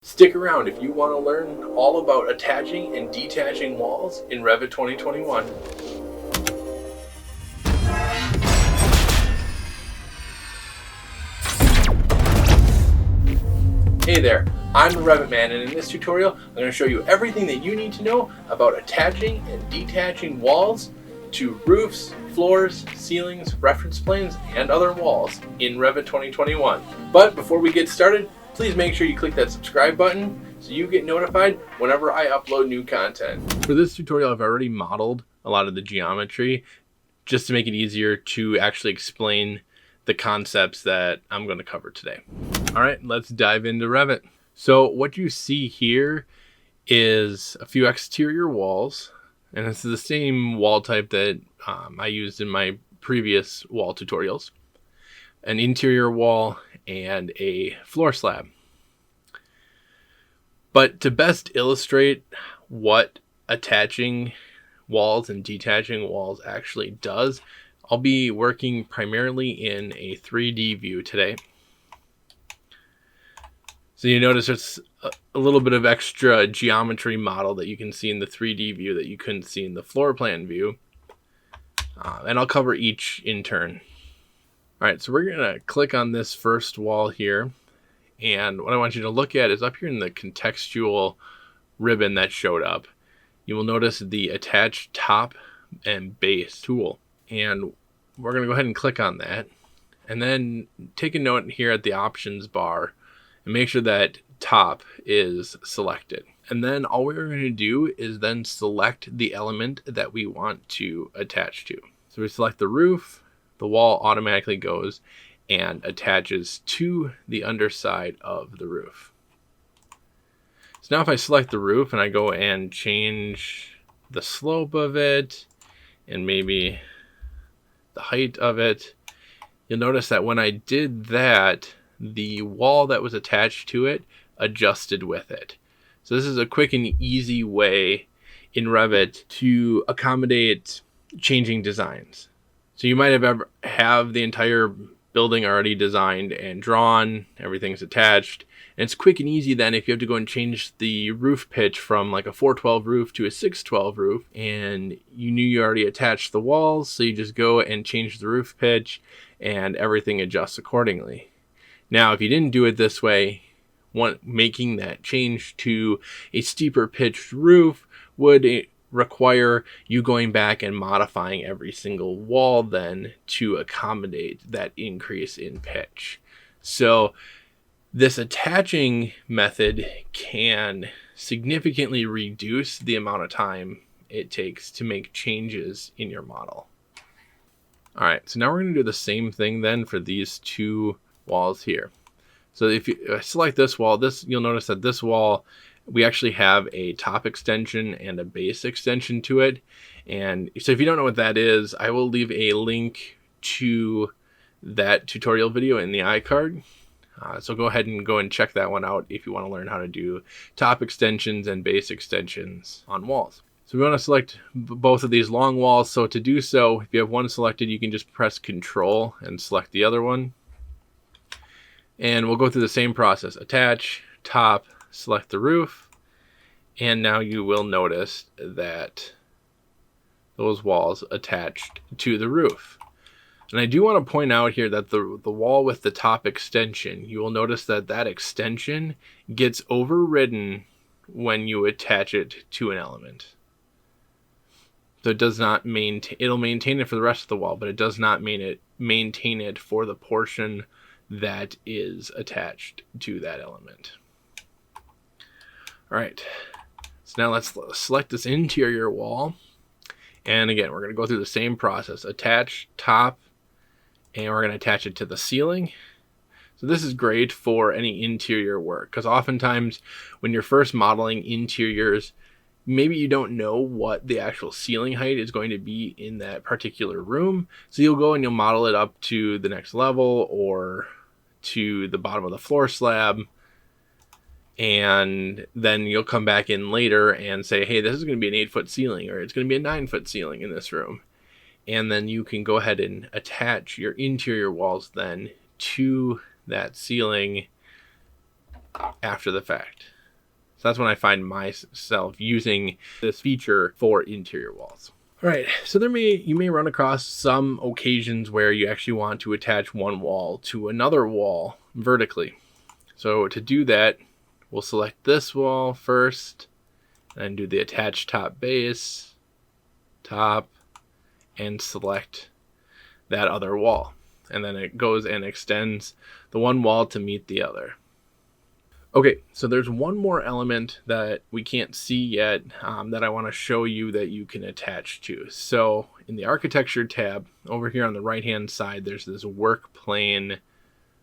Stick around if you want to learn all about attaching and detaching walls in Revit 2021. Hey there, I'm the Revit Man, and in this tutorial I'm going to show you everything that you need to know about attaching and detaching walls to roofs, floors, ceilings, reference planes, and other walls in Revit 2021. But before we get started, please make sure you click that subscribe button so you get notified whenever I upload new content. For this tutorial, I've already modeled a lot of the geometry just to make it easier to actually explain the concepts that I'm going to cover today. All right, let's dive into Revit. So what you see here is a few exterior walls, and this is the same wall type that I used in my previous wall tutorials. An interior wall and a floor slab. But to best illustrate what attaching walls and detaching walls actually does, I'll be working primarily in a 3D view today. So you notice there's a little bit of extra geometry model that you can see in the 3D view that you couldn't see in the floor plan view. And I'll cover each in turn. All right, so we're gonna click on this first wall here. And what I want you to look at is up here in the contextual ribbon that showed up. You will notice the attach top and base tool. And we're gonna go ahead and click on that. And then take a note here at the options bar and make sure that top is selected. And then all we're going to do is then select the element that we want to attach to. So we select the roof, the wall automatically goes and attaches to the underside of the roof. So now if I select the roof and I go and change the slope of it and maybe the height of it, you'll notice that when I did that, the wall that was attached to it adjusted with it. So this is a quick and easy way in Revit to accommodate changing designs. So you might have the entire building already designed and drawn, everything's attached, and it's quick and easy then if you have to go and change the roof pitch from like a 412 roof to a 612 roof, and you knew you already attached the walls, so you just go and change the roof pitch and everything adjusts accordingly. Now, if you didn't do it this way, making that change to a steeper pitched roof would require you going back and modifying every single wall then to accommodate that increase in pitch. So this attaching method can significantly reduce the amount of time it takes to make changes in your model. All right, so now we're going to do the same thing then for these two walls here. So if you select this wall, you'll notice that this wall, we actually have a top extension and a base extension to it. And so if you don't know what that is, I will leave a link to that tutorial video in the iCard. So go ahead and check that one out if you want to learn how to do top extensions and base extensions on walls. So we want to select both of these long walls. So to do so, if you have one selected, you can just press Control and select the other one. And we'll go through the same process. Attach, top, select the roof. And now you will notice that those walls attached to the roof. And I do want to point out here that the wall with the top extension, you will notice that that extension gets overridden when you attach it to an element. So it does not it'll maintain it for the rest of the wall, but it does not maintain it for the portion that is attached to that element. All right, so now let's select this interior wall. And again, we're going to go through the same process. Attach, top, and we're going to attach it to the ceiling. So this is great for any interior work, because oftentimes when you're first modeling interiors, maybe you don't know what the actual ceiling height is going to be in that particular room. So you'll go and you'll model it up to the next level or to the bottom of the floor slab. And then you'll come back in later and say, hey, this is going to be an 8-foot ceiling, or it's going to be a 9-foot ceiling in this room. And then you can go ahead and attach your interior walls then to that ceiling after the fact. So that's when I find myself using this feature for interior walls. All right, so you may run across some occasions where you actually want to attach one wall to another wall vertically. So to do that, we'll select this wall first, and do the attach top base, top, and select that other wall. And then it goes and extends the one wall to meet the other. Okay, so there's one more element that we can't see yet that I want to show you that you can attach to. So in the architecture tab over here on the right hand side, there's this work plane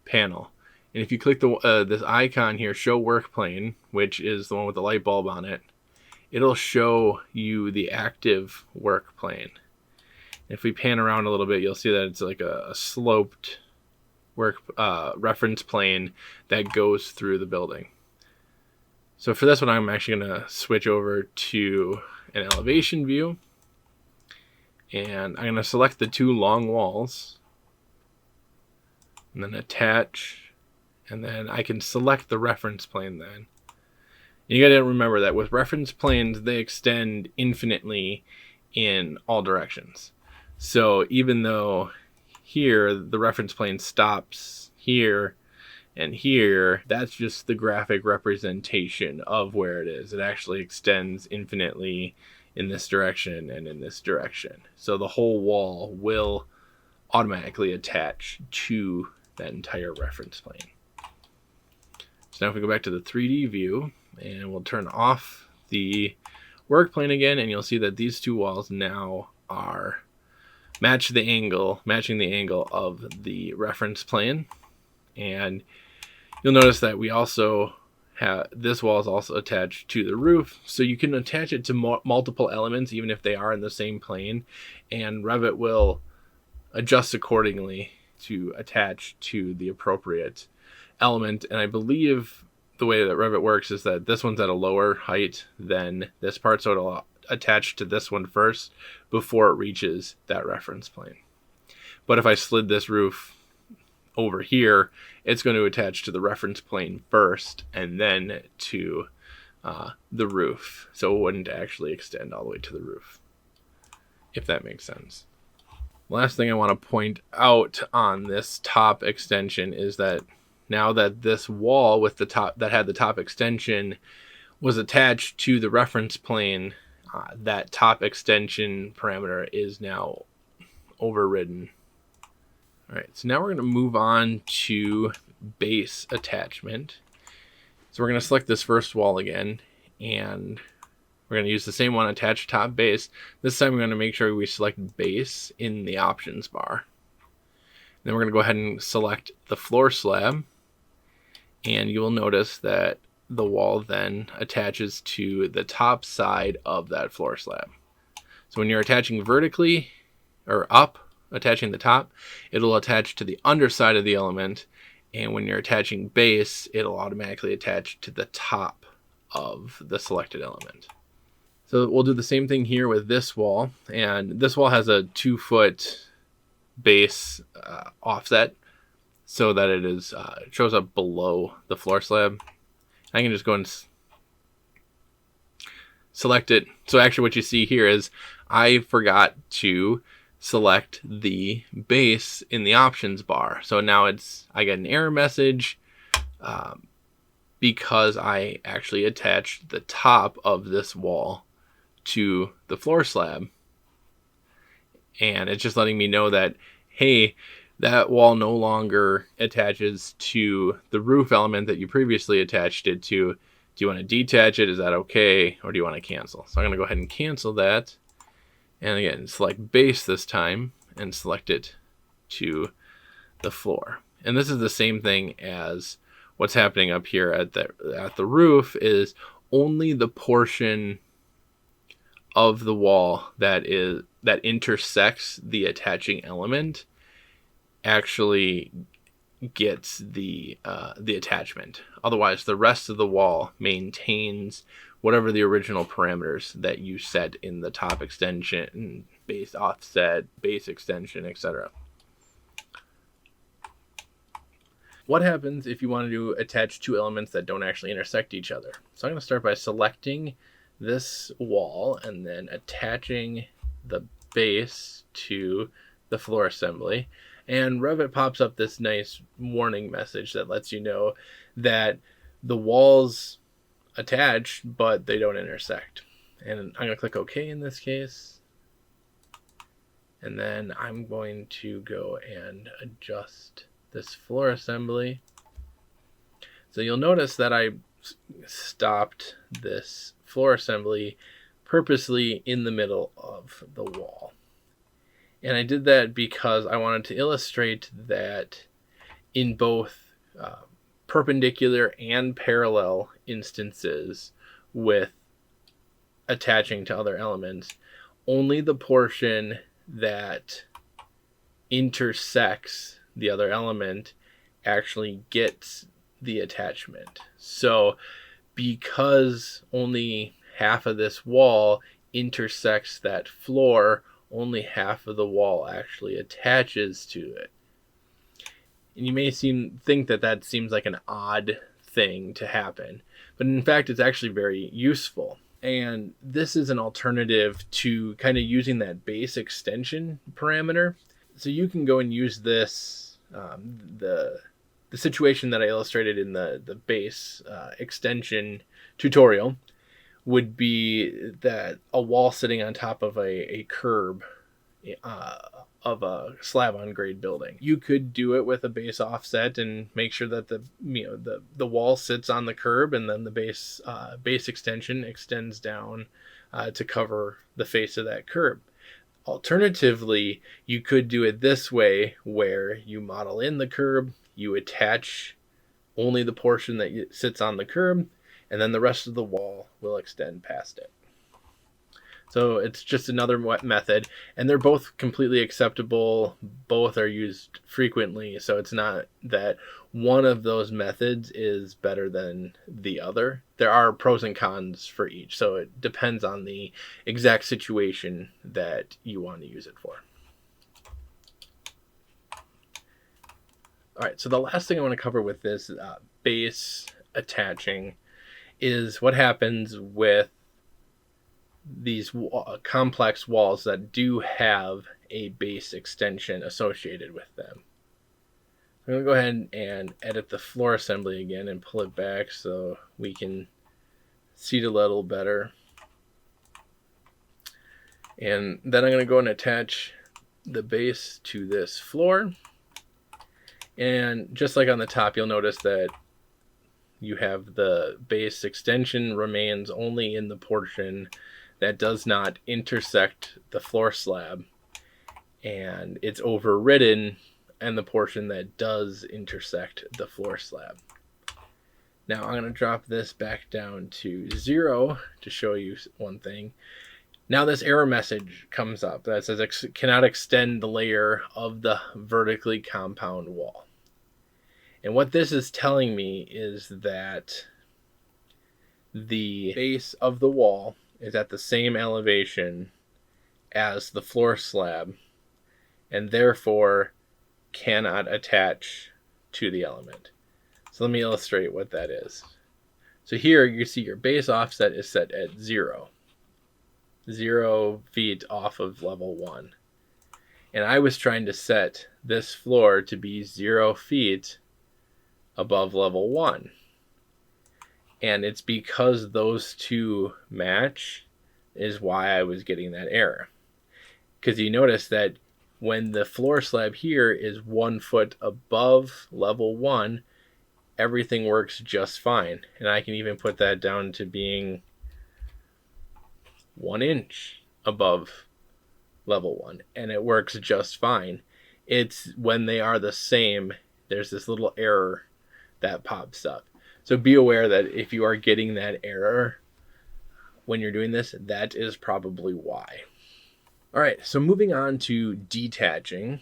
panel. And if you click this icon here, show work plane, which is the one with the light bulb on it, it'll show you the active work plane. If we pan around a little bit, you'll see that it's like a sloped reference plane that goes through the building. So for this one, I'm actually going to switch over to an elevation view, and I'm going to select the two long walls and then attach, and then I can select the reference plane then. You got to remember that with reference planes, they extend infinitely in all directions. So even though here the reference plane stops here and here, that's just the graphic representation of where it is. It actually extends infinitely in this direction and in this direction. So the whole wall will automatically attach to that entire reference plane. So now if we go back to the 3D view, and we'll turn off the work plane again, and you'll see that these two walls now are matching the angle of the reference plane. And you'll notice that we also have this wall is also attached to the roof, so you can attach it to multiple elements even if they are in the same plane, and Revit will adjust accordingly to attach to the appropriate element. And I believe the way that Revit works is that this one's at a lower height than this part, so it'll attach to this one first before it reaches that reference plane. But if I slid this roof over here, it's going to attach to the reference plane first and then to the roof, so it wouldn't actually extend all the way to the roof, if that makes sense. Last thing I want to point out on this top extension is that now that this wall with the top that had the top extension was attached to the reference plane, that top extension parameter is now overridden. All right, so now we're going to move on to base attachment. So we're going to select this first wall again, and we're going to use the same one, attach top base. This time we're going to make sure we select base in the options bar. Then we're going to go ahead and select the floor slab, and you will notice that the wall then attaches to the top side of that floor slab. So when you're attaching vertically or up, attaching the top, it'll attach to the underside of the element, and when you're attaching base, it'll automatically attach to the top of the selected element. So we'll do the same thing here with this wall, and this wall has a 2-foot base offset so that it is shows up below the floor slab. I can just go and select it. So actually what you see here is I forgot to select the base in the options bar. So now I get an error message because I actually attached the top of this wall to the floor slab. And it's just letting me know that, hey, that wall no longer attaches to the roof element that you previously attached it to. Do you want to detach it? Is that okay? Or do you want to cancel? So I'm going to go ahead and cancel that. And again, select base this time and select it to the floor. And this is the same thing as what's happening up here at the roof, is only the portion of the wall that intersects the attaching element actually gets the attachment. Otherwise, the rest of the wall maintains whatever the original parameters that you set in the top extension, base offset, base extension, etc. What happens if you want to attach two elements that don't actually intersect each other? So I'm going to start by selecting this wall and then attaching the base to the floor assembly. And Revit pops up this nice warning message that lets you know that the walls attach, but they don't intersect. And I'm going to click OK in this case. And then I'm going to go and adjust this floor assembly. So you'll notice that I stopped this floor assembly purposely in the middle of the wall. And I did that because I wanted to illustrate that in both perpendicular and parallel instances with attaching to other elements, only the portion that intersects the other element actually gets the attachment. So because only half of this wall intersects that floor, only half of the wall actually attaches to it. And you may think that seems like an odd thing to happen, but in fact it's actually very useful. And this is an alternative to kind of using that base extension parameter. So you can go and use this, the situation that I illustrated in the base extension tutorial would be that a wall sitting on top of a curb of a slab on grade building. You could do it with a base offset and make sure that the wall sits on the curb, and then the base extension extends down to cover the face of that curb. Alternatively, you could do it this way, where you model in the curb, you attach only the portion that sits on the curb, and then the rest of the wall will extend past it. So it's just another method, and they're both completely acceptable. Both are used frequently, so it's not that one of those methods is better than the other. There are pros and cons for each, so it depends on the exact situation that you want to use it for. All right, so the last thing I want to cover with this base attaching is what happens with these complex walls that do have a base extension associated with them. I'm going to go ahead and edit the floor assembly again and pull it back so we can see it a little better. And then I'm going to go and attach the base to this floor. And just like on the top, you'll notice that you have the base extension remains only in the portion that does not intersect the floor slab, and it's overridden in the portion that does intersect the floor slab. Now I'm going to drop this back down to 0 to show you one thing. Now this error message comes up that says it cannot extend the layer of the vertically compound wall. And what this is telling me is that the base of the wall is at the same elevation as the floor slab, and therefore cannot attach to the element. So let me illustrate what that is. So here you see your base offset is set at 0 feet off of level 1. And I was trying to set this floor to be 0 feet above level 1. And it's because those two match is why I was getting that error. Because you notice that when the floor slab here is 1 foot above level 1, everything works just fine. And I can even put that down to being 1 inch above level 1, and it works just fine. It's when they are the same, there's this little error that pops up. So be aware that if you are getting that error when you're doing this, that is probably why. All right, so moving on to detaching.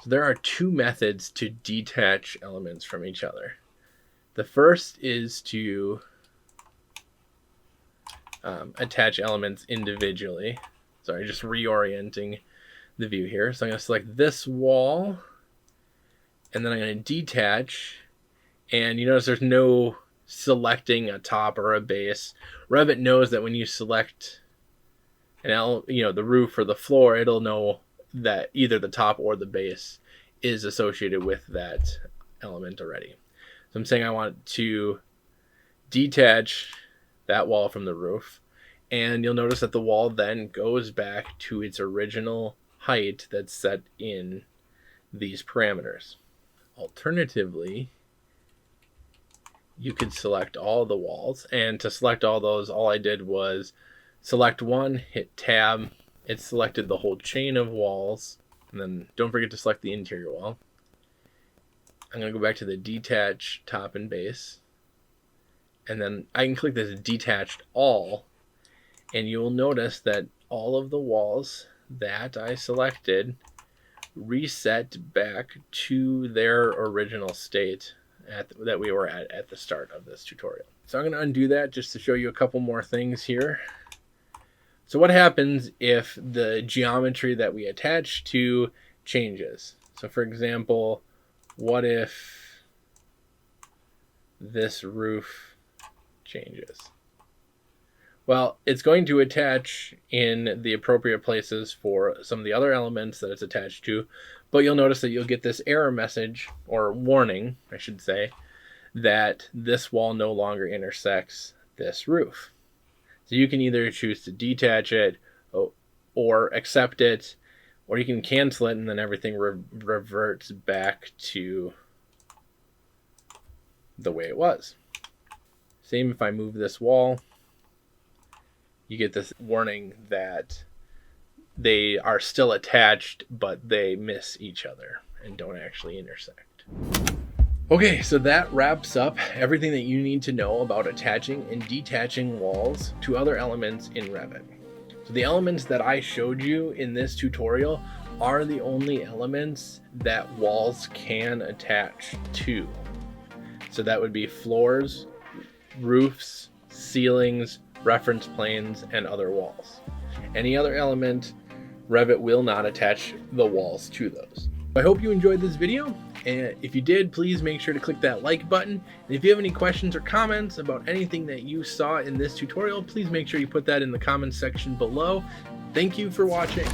So there are two methods to detach elements from each other. The first is to attach elements individually. Sorry, just reorienting the view here. So I'm going to select this wall, and then I'm going to detach, and you notice there's no selecting a top or a base. Revit knows that when you select the roof or the floor, it'll know that either the top or the base is associated with that element already. So I'm saying I want to detach that wall from the roof, and you'll notice that the wall then goes back to its original height that's set in these parameters. Alternatively, you could select all the walls, and to select all those, all I did was select one, hit tab, it selected the whole chain of walls, and then don't forget to select the interior wall. I'm going to go back to the detach top and base, and then I can click this detached all, and you'll notice that all of the walls that I selected reset back to their original state that we were at the start of this tutorial. So I'm going to undo that just to show you a couple more things here. So what happens if the geometry that we attach to changes? So for example, what if this roof changes? Well, it's going to attach in the appropriate places for some of the other elements that it's attached to, but you'll notice that you'll get this error message, or warning, I should say, that this wall no longer intersects this roof. So you can either choose to detach it or accept it, or you can cancel it and then everything reverts back to the way it was. Same if I move this wall, you get this warning that they are still attached, but they miss each other and don't actually intersect. Okay, so that wraps up everything that you need to know about attaching and detaching walls to other elements in Revit. So the elements that I showed you in this tutorial are the only elements that walls can attach to. So that would be floors, roofs, ceilings, reference planes, and other walls. Any other element, Revit will not attach the walls to those. I hope you enjoyed this video, and if you did, please make sure to click that like button. And if you have any questions or comments about anything that you saw in this tutorial, please make sure you put that in the comments section below. Thank you for watching.